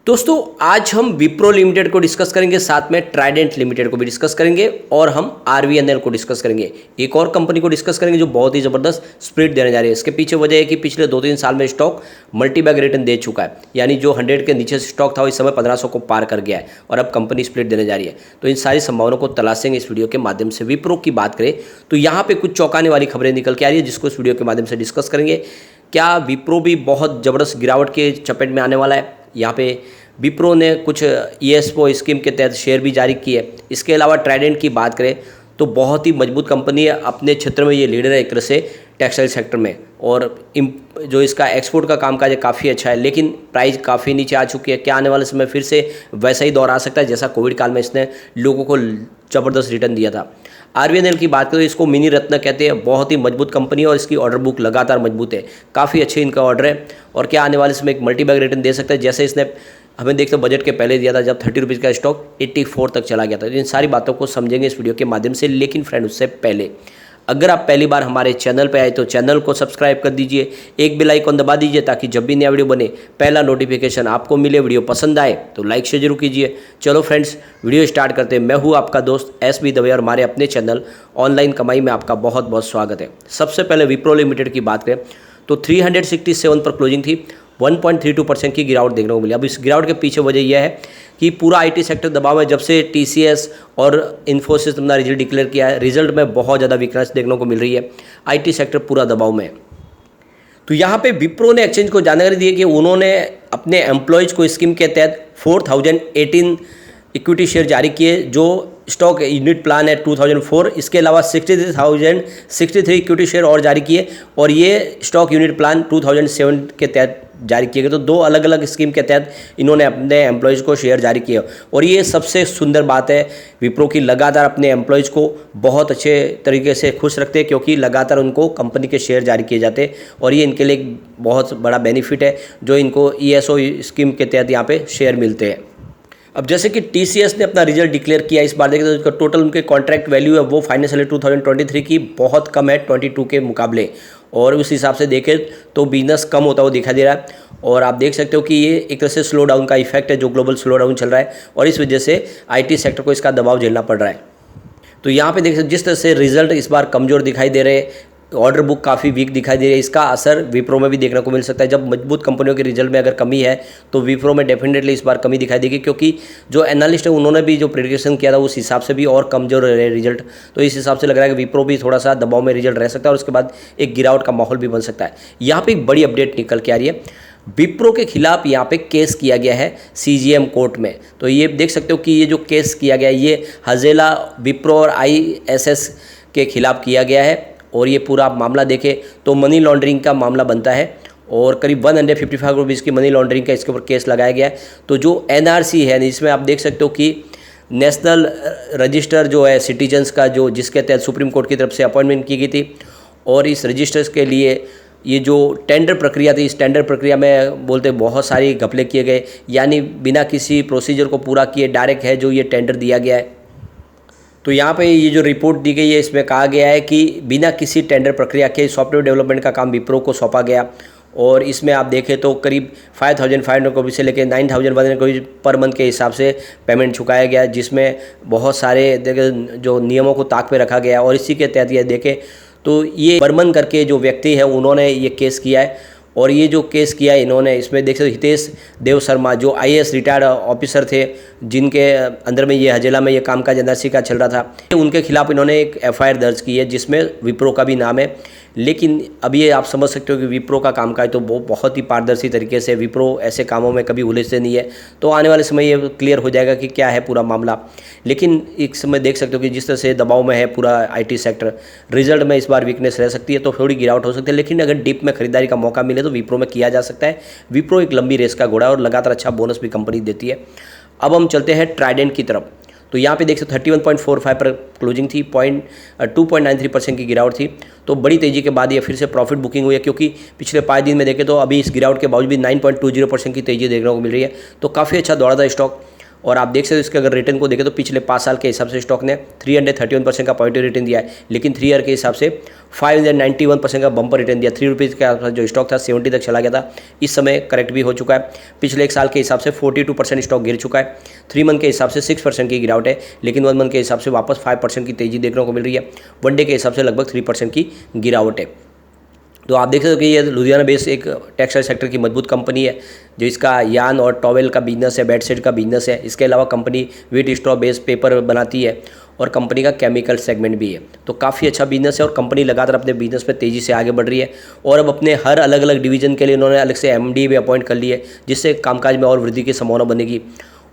दोस्तों आज हम विप्रो लिमिटेड को डिस्कस करेंगे, साथ में ट्राइडेंट लिमिटेड को भी डिस्कस करेंगे और हम आरवीएनएल को डिस्कस करेंगे। एक और कंपनी को डिस्कस करेंगे जो बहुत ही ज़बरदस्त स्प्लिट देने जा रही है। इसके पीछे वजह है कि पिछले 2-3 साल में स्टॉक मल्टीबैग रिटर्न दे चुका है, यानी जो 100 के नीचे स्टॉक था वो इस समय 1500 को पार कर गया है और अब कंपनी स्प्लिट देने जा रही है। तो इन सारी संभावनाओं को तलाशेंगे इस वीडियो के माध्यम से। विप्रो की बात करें तो यहाँ पर कुछ चौंकाने वाली खबरें निकल के आ रही है, जिसको इस वीडियो के माध्यम से डिस्कस करेंगे। क्या विप्रो भी बहुत ज़बरदस्त गिरावट के चपेट में आने वाला है? यहाँ पे विप्रो ने कुछ ईएसओ स्कीम के तहत शेयर भी जारी किए। इसके अलावा ट्राइडेंट की बात करें तो बहुत ही मजबूत कंपनी है, अपने क्षेत्र में ये लीडर है एक तरह से टेक्सटाइल सेक्टर में, और जो इसका एक्सपोर्ट का कामकाज है काफ़ी अच्छा है, लेकिन प्राइस काफ़ी नीचे आ चुकी है। क्या आने वाले समय फिर से वैसा ही दौर आ सकता है जैसा कोविड काल में इसने लोगों को ज़बरदस्त रिटर्न दिया था? आरवीएनएल की बात करें तो इसको मिनी रत्न कहते हैं। बहुत ही मजबूत कंपनी है और इसकी ऑर्डर बुक लगातार मजबूत है, काफ़ी अच्छे इनका ऑर्डर है। और क्या आने वाले समय एक मल्टीबैग रिटर्न दे सकता है, जैसे इसने हमें देखते बजट के पहले दिया था जब 30 रुपीज़ का स्टॉक 84 तक चला गया था। तो इन सारी बातों को समझेंगे इस वीडियो के माध्यम से। लेकिन फ्रेंड, उससे पहले अगर आप पहली बार हमारे चैनल पर आए तो चैनल को सब्सक्राइब कर दीजिए, एक बेल आइकन दबा दीजिए ताकि जब भी नया वीडियो बने पहला नोटिफिकेशन आपको मिले। वीडियो पसंद आए तो लाइक शेयर जरूर कीजिए। चलो फ्रेंड्स, वीडियो स्टार्ट करते हैं। मैं हूँ आपका दोस्त एसबी दवे और हमारे अपने चैनल ऑनलाइन कमाई में आपका बहुत बहुत स्वागत है। सबसे पहले विप्रो लिमिटेड की बात करें तो 367 पर क्लोजिंग थी, 1.32% की गिरावट देखने को मिली। अब इस गिरावट के पीछे वजह यह है कि पूरा आईटी सेक्टर दबाव है। जब से टीसीएस और इन्फोसिस अपना रिजल्ट डिक्लेयर किया है, रिजल्ट में बहुत ज़्यादा वीकनेस देखने को मिल रही है। आईटी सेक्टर पूरा दबाव में है। तो यहाँ पे विप्रो ने एक्सचेंज को जानकारी दी है कि उन्होंने अपने एम्प्लॉयज़ को स्कीम के तहत 4018 इक्विटी शेयर जारी किए, जो स्टॉक यूनिट प्लान है 2004। इसके अलावा 63,063 इक्विटी शेयर और जारी किए, और ये स्टॉक यूनिट प्लान 2007 के तहत जारी किए गए। तो दो अलग अलग स्कीम के तहत इन्होंने अपने एम्प्लॉयज़ को शेयर जारी किए। और ये सबसे सुंदर बात है विप्रो की, लगातार अपने एम्प्लॉयज़ को बहुत अच्छे तरीके से खुश रखते हैं, क्योंकि लगातार उनको कंपनी के शेयर जारी किए जाते हैं और ये इनके लिए एक बहुत बड़ा बेनिफिट है जो इनको ईएसओ स्कीम के तहत यहाँ पे शेयर मिलते हैं। अब जैसे कि टीसीएस ने अपना रिजल्ट डिक्लेयर किया इस बार, देखें तो उसका टोटल उनके कॉन्ट्रैक्ट वैल्यू है वो फाइनेंशियल 2023 की बहुत कम है 22 के मुकाबले, और उस हिसाब से देखें तो बिजनेस कम होता हुआ दिखाई दे रहा है। और आप देख सकते हो कि ये एक तरह से स्लो डाउन का इफेक्ट है, जो ग्लोबल स्लो डाउन चल रहा है, और इस वजह से आईटी सेक्टर को इसका दबाव झेलना पड़ रहा है। तो यहाँ पे देख सकते जिस तरह से रिजल्ट इस बार कमज़ोर दिखाई दे रहे हैं, ऑर्डर बुक काफ़ी वीक दिखाई दे रही है, इसका असर विप्रो में भी देखने को मिल सकता है। जब मजबूत कंपनियों के रिजल्ट में अगर कमी है तो विप्रो में डेफिनेटली इस बार कमी दिखाई देगी, क्योंकि जो एनालिस्ट है उन्होंने भी जो प्रेडिक्शन किया था उस हिसाब से भी और कमजोर रहे रिजल्ट। तो इस हिसाब से लग रहा है कि विप्रो भी थोड़ा सा दबाव में रिजल्ट रह सकता है और उसके बाद एक गिरावट का माहौल भी बन सकता है। यहाँ पर एक बड़ी अपडेट निकल के आ रही है, विप्रो के खिलाफ यहाँ पे केस किया गया है सीजीएम कोर्ट में। तो ये देख सकते हो कि ये जो केस किया गया है ये हजेला, विप्रो और आईएसएस के खिलाफ किया गया है, और ये पूरा आप मामला देखें तो मनी लॉन्ड्रिंग का मामला बनता है, और करीब 155 रुपीज़ की मनी लॉन्ड्रिंग का इसके ऊपर केस लगाया गया है। तो जो एनआरसी है इसमें आप देख सकते हो कि नेशनल रजिस्टर जो है सिटीजन्स का, जो जिसके तहत सुप्रीम कोर्ट की तरफ से अपॉइंटमेंट की गई थी, और इस रजिस्टर्स के लिए ये जो टेंडर प्रक्रिया थी, इस टेंडर प्रक्रिया में बोलते बहुत सारी घपले किए गए, यानी बिना किसी प्रोसीजर को पूरा किए डायरेक्ट है जो ये टेंडर दिया गया है। तो यहाँ पे ये जो रिपोर्ट दी गई है इसमें कहा गया है कि बिना किसी टेंडर प्रक्रिया के सॉफ्टवेयर डेवलपमेंट का काम विप्रो को सौंपा गया, और इसमें आप देखें तो करीब 5500 करोड़ से लेकर 9100 करोड़ पर मंथ के हिसाब से पेमेंट चुकाया गया, जिसमें बहुत सारे जो नियमों को ताक पे रखा गया। और इसी के तहत ये देखें तो ये बर्मन करके जो व्यक्ति है उन्होंने ये केस किया है, और ये जो केस किया है इन्होंने, इसमें देख सकते हितेश देव शर्मा जो आईएएस रिटायर्ड ऑफिसर थे, जिनके अंदर में ये हजेला में ये कामकाज एनआरसी का चल रहा था, उनके खिलाफ इन्होंने एक एफआईआर दर्ज की है जिसमें विप्रो का भी नाम है। लेकिन अब ये आप समझ सकते हो कि विप्रो का कामकाज तो वो बहुत ही पारदर्शी तरीके से, विप्रो ऐसे कामों में कभी उलझते नहीं है। तो आने वाले समय ये क्लियर हो जाएगा कि क्या है पूरा मामला। लेकिन एक समय देख सकते हो कि जिस तरह से दबाव में है पूरा आईटी सेक्टर, रिजल्ट में इस बार वीकनेस रह सकती है, तो थोड़ी गिरावट हो सकती है। लेकिन अगर डीप में खरीदारी का मौका मिले तो विप्रो में किया जा सकता है। विप्रो एक लंबी रेस का घोड़ा है और लगातार अच्छा बोनस भी कंपनी देती है। अब हम चलते हैं ट्राइडेंट की तरफ। तो यहाँ पे देख सकते 31.45 पर क्लोजिंग थी, 2.93% की गिरावट थी। तो बड़ी तेज़ी के बाद ये फिर से प्रॉफिट बुकिंग हुई है, क्योंकि पिछले 5 दिन में देखें तो अभी इस गिरावट के बावजूद भी 9.20% की तेज़ी देखने को मिल रही है। तो काफ़ी अच्छा दौड़ा था स्टॉक, और आप देख सकते हो इसके अगर रिटर्न को देखें तो पिछले 5 साल के हिसाब से स्टॉक ने 331% का पॉजिटिव रिटर्न दिया है, लेकिन 3 ईयर के हिसाब से 591% का बम्पर रिटर्न दिया। 3 रुपीज़ के आसपास जो स्टॉक था 70 तक चला गया था, इस समय करेक्ट भी हो चुका है। पिछले 1 साल के हिसाब से 42% स्टॉक गिर चुका है। 3 मंथ के हिसाब से 6% की गिरावट है, लेकिन 1 मंथ के हिसाब से वापस 5% की तेज़ी देखने को मिल रही है। 1 डे के हिसाब से लगभग 3% की गिरावट है। तो आप देख सकते हो कि ये लुधियाना बेस्ड एक टेक्सटाइल सेक्टर की मजबूत कंपनी है, जो इसका यान और टॉवेल का बिजनेस है, बेडशीट का बिजनेस है। इसके अलावा company wheat straw based paper बनाती है और कंपनी का केमिकल सेगमेंट भी है। तो काफ़ी अच्छा बिजनेस है और कंपनी लगातार अपने बिजनेस में तेज़ी से आगे बढ़ रही है। और अब अपने हर अलग अलग डिवीजन के लिए उन्होंने अलग से MD भी अपॉइंट कर ली है, जिससे कामकाज में और वृद्धि की संभावना बनेगी।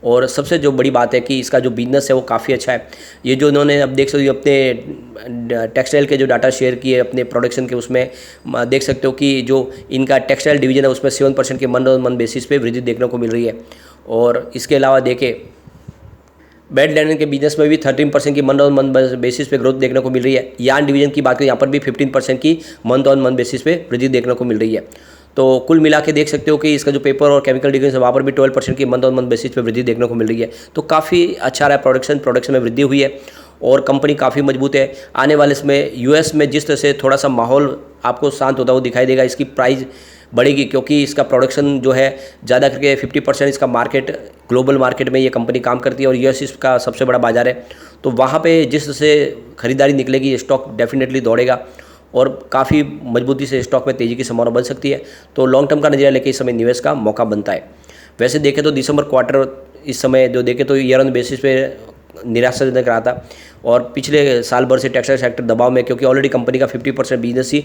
और सबसे जो बड़ी बात है कि इसका जो बिजनेस है वो काफ़ी अच्छा है। ये जो इन्होंने अब देख सकते हो अपने टेक्सटाइल के जो डाटा शेयर किए अपने प्रोडक्शन के, उसमें देख सकते हो कि जो इनका टेक्सटाइल डिवीजन है उसमें 7% के मंथ ऑन मंथ बेसिस पे वृद्धि देखने को मिल रही है। और इसके अलावा देखें बेड लाइनर के बिजनेस में भी 13% की मंथ ऑन मंथ बेसिस पे ग्रोथ देखने को मिल रही है। यार्न डिवीजन की बात करें यहाँ पर भी 15% की मंथ ऑन मंथ बेसिस पे वृद्धि देखने को मिल रही है। तो कुल मिला के देख सकते हो कि इसका जो पेपर और केमिकल डिवीजन है वहाँ पर भी 12% की मंथ ऑन मंथ बेसिस पे वृद्धि देखने को मिल रही है। तो काफ़ी अच्छा रहा प्रोडक्शन में वृद्धि हुई है और कंपनी काफ़ी मजबूत है। आने वाले इसमें US में जिस तरह से थोड़ा सा माहौल आपको शांत होता हुआ दिखाई देगा, इसकी प्राइस बढ़ेगी क्योंकि इसका प्रोडक्शन जो है ज़्यादा करके 50% इसका मार्केट ग्लोबल मार्केट में ये कंपनी काम करती है और US इसका सबसे बड़ा बाजार है। तो वहाँ पे जिस तरह से खरीदारी निकलेगी ये स्टॉक डेफिनेटली दौड़ेगा और काफ़ी मजबूती से स्टॉक में तेज़ी की संभावना बन सकती है। तो लॉन्ग टर्म का नजरिया लेके इस समय निवेश का मौका बनता है। वैसे देखें तो दिसंबर क्वार्टर इस समय जो देखें तो ईयर ऑन बेसिस पे निराशाजनक रहा था और पिछले साल भर से टेक्सटाइल सेक्टर दबाव में, क्योंकि ऑलरेडी कंपनी का 50% बिजनेस ही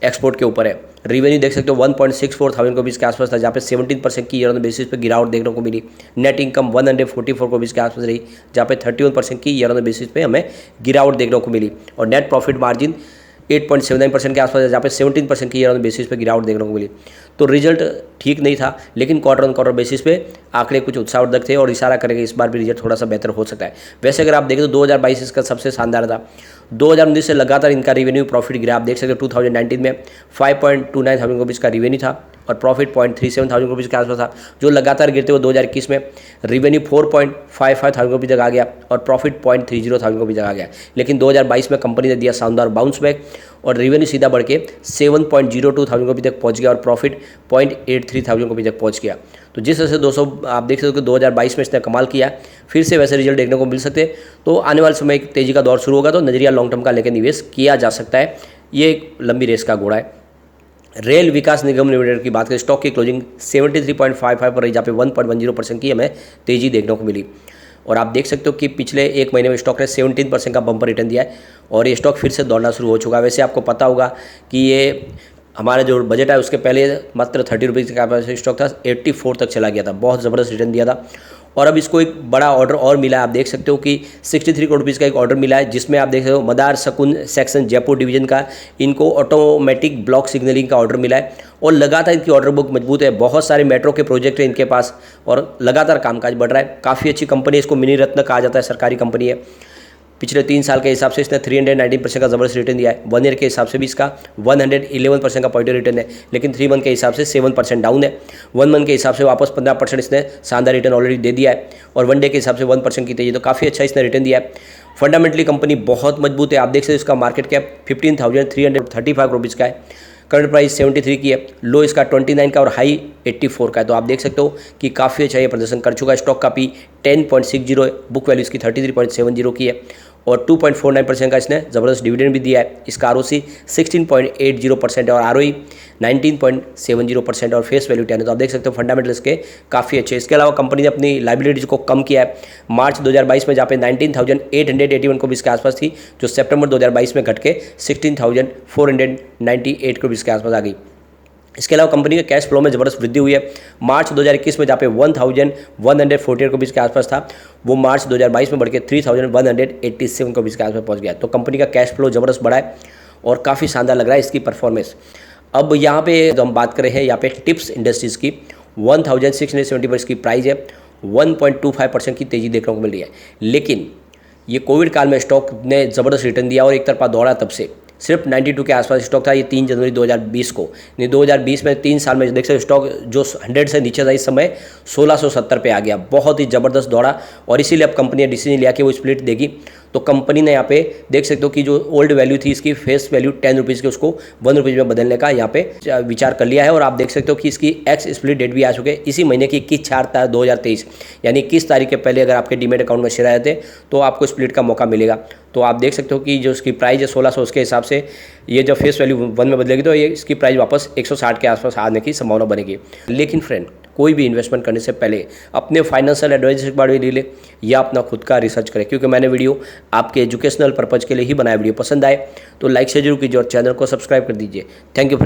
एक्सपोर्ट के ऊपर है। रेवेन्यू देख सकते हो 1.64 थाउजेंड करोड़ के आसपास था, जहाँ पे 17% की ईयर ऑन बेसिस पे गिरावट देखने को मिली। नेट इनकम 144 करोड़ के आसपास रही, जहाँ पे 31% की ईयर ऑन बेसिस पे हमें गिरावट देखने को मिली। और नेट प्रॉफिट मार्जिन 8.79% के आसपास है, जहाँ पे 17% की ईयर ऑन बेसिस पे गिरावट देखने को मिली। तो रिजल्ट ठीक नहीं था, लेकिन क्वार्टर ऑन क्वार्टर बेसिस पे आंकड़े कुछ उत्साहवर्धक थे और इशारा करेंगे इस बार भी रिजल्ट थोड़ा सा बेहतर हो सकता है। वैसे अगर आप देखें तो 2022 इसका सबसे शानदार था। 2019 से लगातार इनका रेवेन्यू प्रॉफिट गिरा। आप देख सकते हो 2019 में 5.29 थाउजेंड रुपीज़ का रेवेन्यू था और प्रॉफिट 0.37 थाउजेंड रुपीज़ के आसपास था, जो लगातार गिरते हुए 2021 में रेवेन्यू 4.55 थाउजेंड रुपीज़ तक आ गया और प्रॉफिट 0.30 थाउजेंड रुपीज़ तक आ गया। लेकिन 2022 में कंपनी ने दिया शानदार बाउंस बैक और रेवेन्यू सीधा बढ़ के 7.02 थाउजेंड रुपीज़ तक पहुँच गया और प्रॉफिट 0.83 थाउजेंड रुपीज़ तक पहुँच गया। तो जिस तरह से 200 आप देख सकते हो कि 2022 में इसने कमाल किया, फिर से वैसे रिजल्ट देखने को मिल सकते हैं। तो आने वाले समय एक तेज़ी का दौर शुरू होगा तो नजरिया लॉन्ग टर्म का लेकर निवेश किया जा सकता है। ये एक लंबी रेस का घोड़ा है। रेल विकास निगम लिमिटेड की बात करें, स्टॉक की क्लोजिंग 73.55 पर रही, जहाँ पे 1.10% की हमें तेजी देखने को मिली। और आप देख सकते हो कि पिछले 1 महीने में स्टॉक ने 17% का बम्पर रिटर्न दिया है और ये स्टॉक फिर से दौड़ना शुरू हो चुका है। वैसे आपको पता होगा कि ये हमारा जो बजट है उसके पहले मात्र 30 रुपीज़ का स्टॉक था, 84 तक चला गया था, बहुत ज़बरदस्त रिटर्न दिया था। और अब इसको एक बड़ा ऑर्डर और मिला है। आप देख सकते हो कि 63 करोड़ रुपीज़ का एक ऑर्डर मिला है, जिसमें आप देख सकते हो मदार शकुन सेक्शन जयपुर डिवीजन का इनको ऑटोमेटिक ब्लॉक सिग्नलिंग का ऑर्डर मिला है और लगातार इनकी ऑर्डर बुक मजबूत है। बहुत सारे मेट्रो के प्रोजेक्ट हैं इनके पास और लगातार कामकाज बढ़ रहा है। काफ़ी अच्छी कंपनी है, इसको मिनी रत्न कहा जाता है, सरकारी कंपनी है। पिछले 3 साल के हिसाब से इसने 319% का ज़बरदस्त रिटर्न दिया है। 1 ईयर के हिसाब से भी इसका 111% का पॉजिटिव रिटर्न है, लेकिन 3 मंथ के हिसाब से 7% डाउन है। 1 मंथ के हिसाब से वापस 15% इसने शानदार रिटर्न ऑलरेडी दे दिया है और 1 डे के हिसाब से 1% की तेजी, तो काफ़ी अच्छा इसने रिटर्न दिया है। फंडामेंटली कंपनी बहुत मजबूत है। आप देख सकते हो इसका मार्केट कैप 15,335 करोड़ रुपीज़ का है, करंट प्राइस 73 की है, लो इसका 29 का और हाई 84 का है। तो आप देख सकते हो कि काफ़ी अच्छा ये प्रदर्शन कर चुका है। स्टॉक का पी 10.60 है, बुक वैल्यू इसकी 33.70 की है और 2.49% का इसने ज़बरदस्त डिविडेंड भी दिया है। इसका ROC 16.80% है और ROE 19.70% और फेस वैल्यू 10 है। तो आप देख सकते हो फंडामेंटल इसके काफ़ी अच्छे। इसके अलावा कंपनी ने अपनी लाइबिलिटीज़ को कम किया है। मार्च 2022 में जहाँ पे 19,881 करोड़ के आसपास थी, जो सितंबर 2022 में घट के 16,498 करोड़ के आसपास आ गई। इसके अलावा कंपनी के कैश फ्लो में ज़बरदस्त वृद्धि हुई है। मार्च 2021 में जहाँ पे 1,148 करोड़ के आसपास था, वो मार्च 2022 में बढ़ के 3,187 करोड़ के आसपास पहुँच गया। तो कंपनी का कैश फ्लो ज़बरदस्त बढ़ा है और काफ़ी शानदार लग रहा है इसकी परफॉर्मेंस। अब यहाँ पे जो हम बात कर रहे हैं यहाँ पे टिप्स इंडस्ट्रीज़ की 1,670 पर इसकी प्राइस है, 1.25% की तेज़ी देखने को मिल रही है। लेकिन ये कोविड काल में स्टॉक ने ज़बरदस्त रिटर्न दिया और एक तरफा दौड़ा तब से, सिर्फ 92 के आसपास स्टॉक था, ये 3 जनवरी 2020 को। 2020 में 3 साल में देख सकते स्टॉक जो 100 से नीचे था इस समय 1670 पे आ गया, बहुत ही ज़बरदस्त दौड़ा। और इसीलिए अब कंपनी ने डिसीजन लिया कि वो स्प्लिट देगी। तो कंपनी ने यहाँ पे देख सकते हो कि जो ओल्ड वैल्यू थी इसकी फेस वैल्यू 10 रुपीज़ की, उसको 1 रुपीज़ में बदलने का यहाँ पे विचार कर लिया है। और आप देख सकते हो कि इसकी एक्स स्प्लिट डेट भी आ चुके हैं इसी महीने की 21/4/2023, यानी 21 तारीख के पहले अगर आपके डीमेट अकाउंट में शेयर आए थे तो आपको स्प्लिट का मौका मिलेगा। तो आप देख सकते हो कि जो इसकी प्राइस है 1600, उसके हिसाब से ये जब फेस वैल्यू 1 में बदलेगी तो ये इसकी प्राइस वापस 160 के आसपास आने की संभावना बनेगी। लेकिन फ्रेंड, कोई भी इन्वेस्टमेंट करने से पहले अपने फाइनेंशियल एडवाइजर के बारे में ले ले या अपना खुद का रिसर्च करें, क्योंकि मैंने वीडियो आपके एजुकेशनल पर्पज़ के लिए ही बनाया। वीडियो पसंद आए तो लाइक से जरूर कीजिए और चैनल को सब्सक्राइब कर दीजिए। Thank you friend.